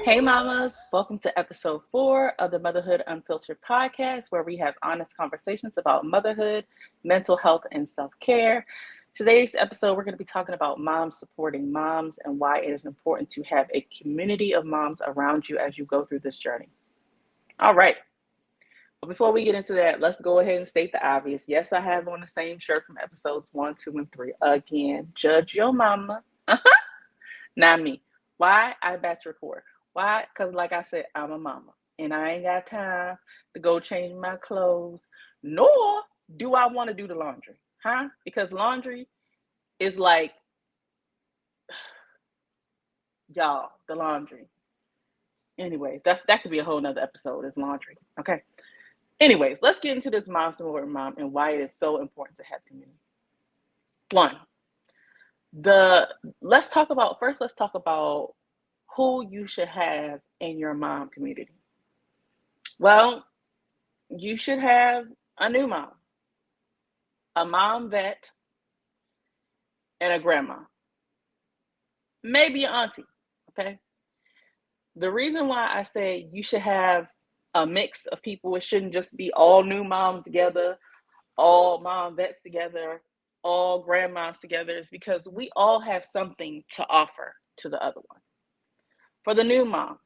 Hey, mamas. Welcome to episode 4 of the Motherhood Unfiltered podcast, where we have honest conversations about motherhood, mental health, and self care. Today's episode, we're going to be talking about moms supporting moms and why it is important to have a community of moms around you as you go through this journey. All right. But before we get into that, let's go ahead and state the obvious. Yes, I have on the same shirt from episodes 1, 2, and 3. Again, judge your mama. Not me. Why? I batch record. Why? Because, like I said, I'm a mama and I ain't got time to go change my clothes, nor do I want to do the laundry, huh? Because laundry is like, y'all, the laundry. Anyway, that could be a whole nother episode, is laundry. Okay. Anyways, let's get into this mom supporting mom and why it is so important to have community. One, the let's talk about who you should have in your mom community. Well, you should have a new mom, a mom vet, and a grandma, maybe an auntie. Okay. The reason why I say you should have a mix of people, it shouldn't just be all new moms together, all mom vets together, all grandmas together, is because we all have something to offer to the other one. For the new mom,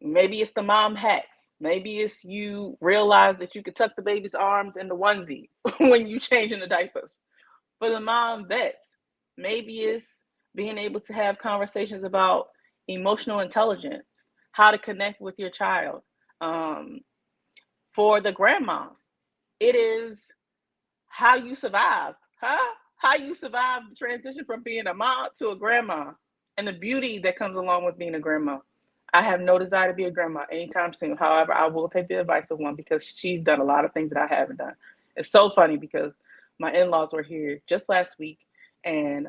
maybe it's the mom hacks. Maybe it's you realize that you could tuck the baby's arms in the onesie when you changing the diapers. For the mom vets, maybe it's being able to have conversations about emotional intelligence, how to connect with your child. Um, for the grandmas, it is how you survive, huh? How you survive the transition from being a mom to a grandma and the beauty that comes along with being a grandma. I have no desire to be a grandma anytime soon. However, I will take the advice of one because she's done a lot of things that I haven't done. It's so funny because my in-laws were here just last week, and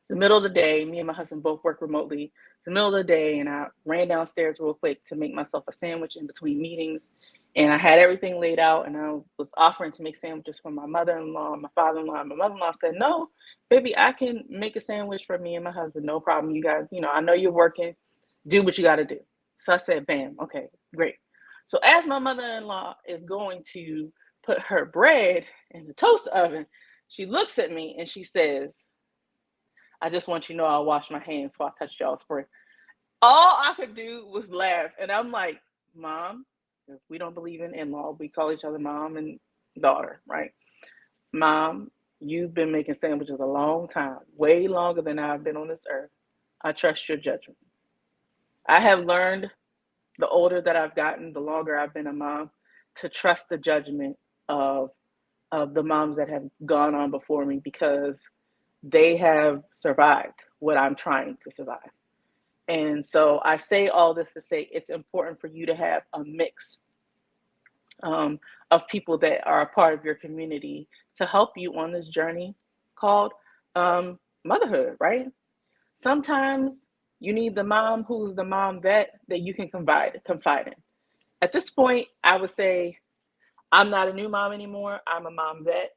the middle of the day, me and my husband both work remotely. It's the middle of the day, and I ran downstairs real quick to make myself a sandwich in between meetings. And I had everything laid out, and I was offering to make sandwiches for my mother-in-law, my father-in-law. And my mother-in-law said, "No, baby, I can make a sandwich for me and my husband. No problem. You guys, I know you're working. Do what you got to do." So I said, "Bam, okay, great." So as my mother-in-law is going to put her bread in the toaster oven, she looks at me and she says, "I just want you to know I'll wash my hands before I touch y'all's spray." All I could do was laugh. And I'm like, "Mom, we don't believe in law. We call each other mom and daughter, right? Mom, you've been making sandwiches a long time, way longer than I've been on this earth. I trust your judgment." I have learned, the older that I've gotten, the longer I've been a mom, to trust the judgment of the moms that have gone on before me, because they have survived what I'm trying to survive. And so I say all this to say it's important for you to have a mix of people that are a part of your community to help you on this journey called motherhood, right? Sometimes you need the mom who's the mom that you can confide in. At this point, I would say I'm not a new mom anymore. I'm a mom vet.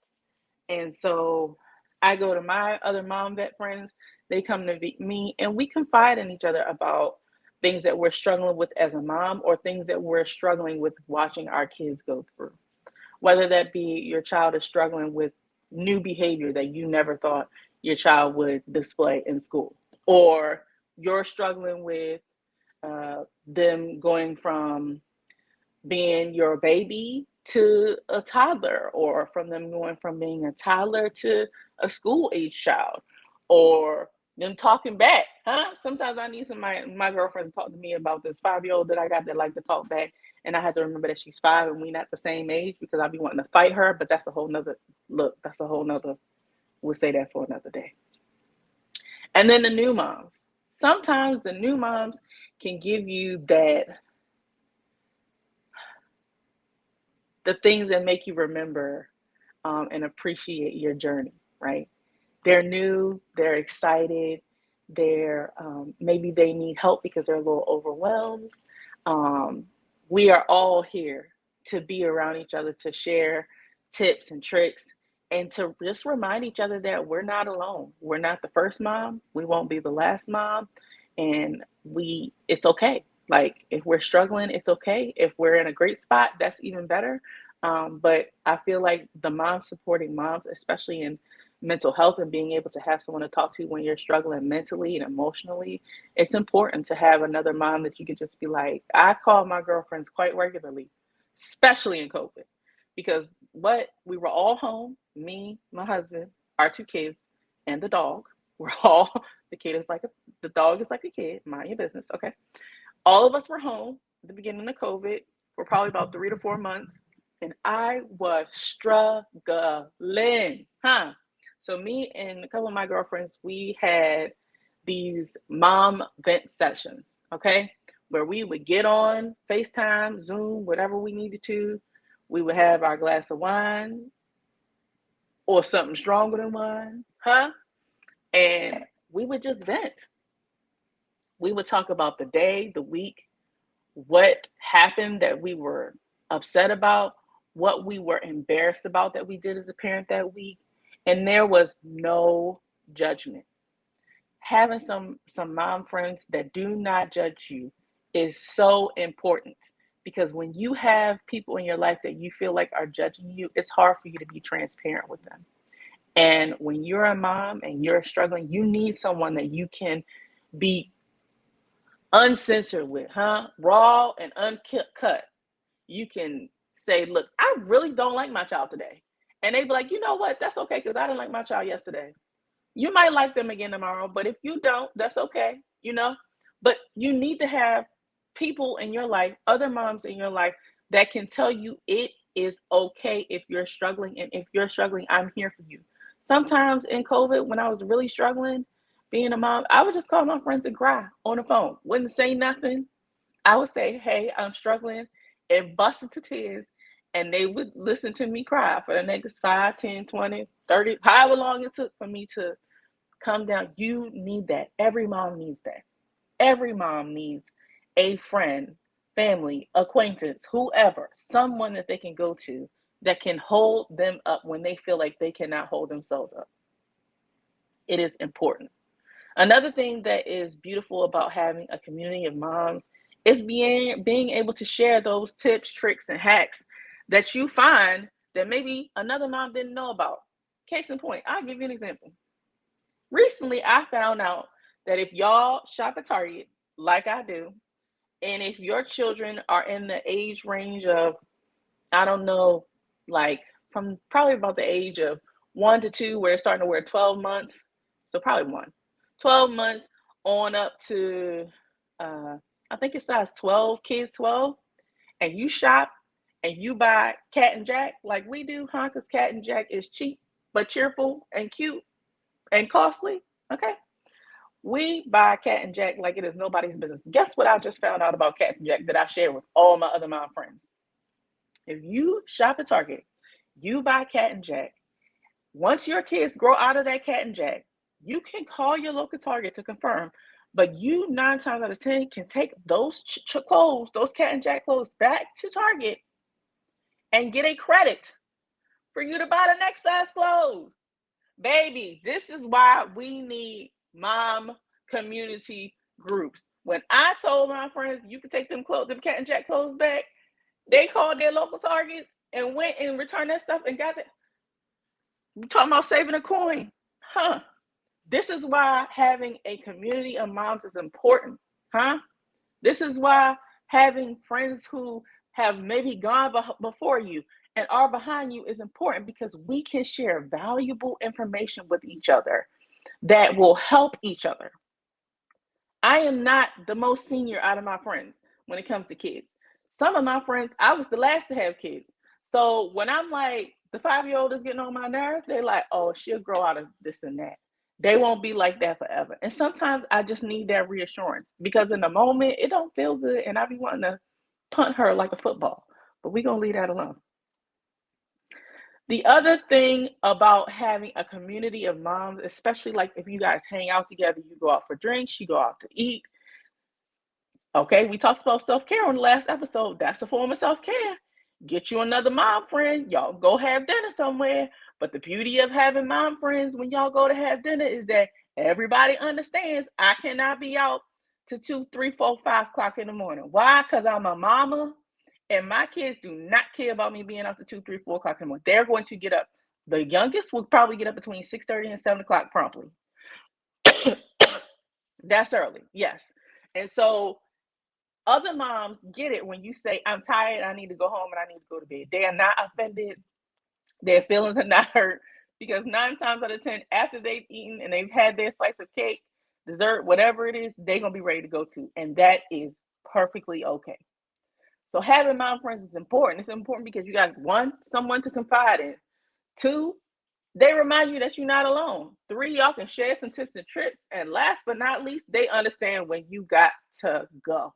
And so I go to my other mom vet friends. They come to me and we confide in each other about things that we're struggling with as a mom, or things that we're struggling with watching our kids go through. Whether that be your child is struggling with new behavior that you never thought your child would display in school, or you're struggling with them going from being your baby to a toddler, or from them going from being a toddler to a school age child, or them talking back, huh? Sometimes I need my girlfriends to talk to me about this 5-year-old that I got that like to talk back, and I have to remember that she's 5 and we not the same age, because I be wanting to fight her. But that's a whole nother look. That's a whole nother. We'll say that for another day. And then the new moms. Sometimes the new moms can give you the things that make you remember and appreciate your journey, right? They're new, they're excited, they're maybe they need help because they're a little overwhelmed. Um, we are all here to be around each other, to share tips and tricks, and to just remind each other that we're not alone. We're not the first mom. We won't be the last mom. And it's okay. Like, if we're struggling, it's okay. If we're in a great spot, that's even better. But I feel like the moms supporting moms, especially in mental health and being able to have someone to talk to when you're struggling mentally and emotionally, it's important to have another mom that you can just be like, I call my girlfriends quite regularly, especially in COVID, because we were all home, me, my husband, our two kids, and the dog. We're all the dog is like a kid, mind your business, okay? All of us were home at the beginning of COVID for probably about 3 to 4 months, and I was struggling, huh? So me and a couple of my girlfriends, we had these mom vent sessions, okay, where we would get on FaceTime, Zoom, whatever we needed to. We would have our glass of wine or something stronger than wine, huh? And we would just vent. We would talk about the day, the week, what happened that we were upset about, what we were embarrassed about that we did as a parent that week, and there was no judgment. Having some mom friends that do not judge you is so important, because when you have people in your life that you feel like are judging you, it's hard for you to be transparent with them. And when you're a mom and you're struggling, you need someone that you can be uncensored with, huh? Raw and uncut. You can say, look, I really don't like my child today. And they be like, you know what? That's okay, because I didn't like my child yesterday. You might like them again tomorrow, but if you don't, that's okay, you know? But you need to have people in your life, other moms in your life, that can tell you it is okay if you're struggling. And if you're struggling, I'm here for you. Sometimes in COVID, when I was really struggling, being a mom, I would just call my friends and cry on the phone. Wouldn't say nothing. I would say, hey, I'm struggling, and bust into tears. And they would listen to me cry for the next 5, 10, 20, 30, however long it took for me to come down. You need that. Every mom needs that. Every mom needs a friend, family, acquaintance, whoever, someone that they can go to that can hold them up when they feel like they cannot hold themselves up. It is important. Another thing that is beautiful about having a community of moms is being able to share those tips, tricks, and hacks that you find that maybe another mom didn't know about. Case in point, I'll give you an example. Recently, I found out that if y'all shop at Target, like I do, and if your children are in the age range of, I don't know, like from probably about the age of 1 to 2, where it's starting to wear 12 months, so probably 12 months on up to, I think it's size 12, kids 12, and you shop and you buy Cat and Jack like we do, huh? Because Cat and Jack is cheap but cheerful and cute and costly, okay? We buy Cat and Jack like it is nobody's business. Guess what I just found out about Cat and Jack that I share with all my other mom friends? If you shop at Target, you buy Cat and Jack. Once your kids grow out of that Cat and Jack, you can call your local Target to confirm. But you 9 times out of 10 can take those clothes, those Cat and Jack clothes, back to Target and get a credit for you to buy the next size clothes. Baby, this is why we need mom community groups. When I told my friends you could take them Cat and Jack clothes back, they called their local Targets and went and returned that stuff and got it. You talking about saving a coin, huh? This is why having a community of moms is important, huh? This is why having friends who have maybe gone before you and are behind you is important, because we can share valuable information with each other that will help each other. I am not the most senior out of my friends when it comes to kids. Some of my friends, I was the last to have kids. So when I'm like, the 5-year-old is getting on my nerves, they're like, oh, she'll grow out of this and that. They won't be like that forever. And sometimes I just need that reassurance, because in the moment, it don't feel good. And I be wanting to punt her like a football. But we're going to leave that alone. The other thing about having a community of moms, especially like if you guys hang out together, you go out for drinks, you go out to eat. Okay, we talked about self-care on the last episode. That's a form of self-care. Get you another mom friend. Y'all go have dinner somewhere. But the beauty of having mom friends when y'all go to have dinner is that everybody understands I cannot be out to 2, 3, 4, 5 o'clock in the morning. Why? Because I'm a mama and my kids do not care about me being out to 2, 3, 4 o'clock in the morning. They're going to get up. The youngest will probably get up between 6:30 and 7 o'clock promptly. That's early, yes. And so other moms get it when you say, I'm tired, I need to go home and I need to go to bed. They are not offended. Their feelings are not hurt because 9 times out of 10, after they've eaten and they've had their slice of cake, dessert, whatever it is, they're going to be ready to go to. And that is perfectly okay. So having mom friends is important. It's important because you got one, someone to confide in. Two, they remind you that you're not alone. Three, y'all can share some tips and tricks. And last but not least, they understand when you got to go.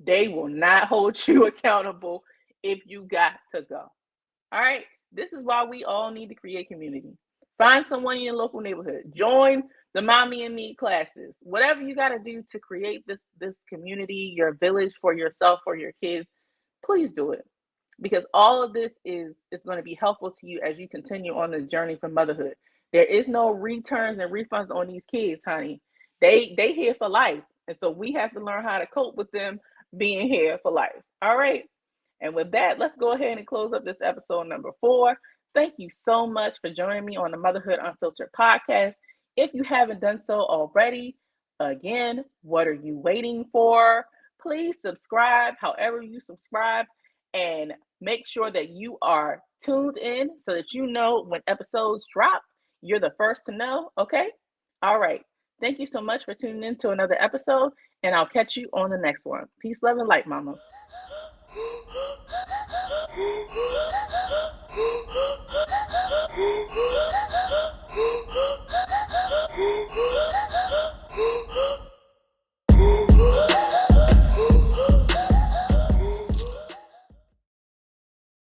They will not hold you accountable if you got to go. All right. This is why we all need to create community. Find someone in your local neighborhood. Join the Mommy and Me classes. Whatever you got to do to create this community, your village for yourself, for your kids, please do it. Because all of this is going to be helpful to you as you continue on the journey for motherhood. There is no returns and refunds on these kids, honey. They here for life. And so we have to learn how to cope with them being here for life. All right. And with that, let's go ahead and close up this episode number 4. Thank you so much for joining me on the Motherhood Unfiltered podcast. If you haven't done so already, again, what are you waiting for? Please subscribe however you subscribe and make sure that you are tuned in so that you know when episodes drop. You're the first to know, okay? All right. Thank you so much for tuning in to another episode, and I'll catch you on the next one. Peace, love, and light, mama.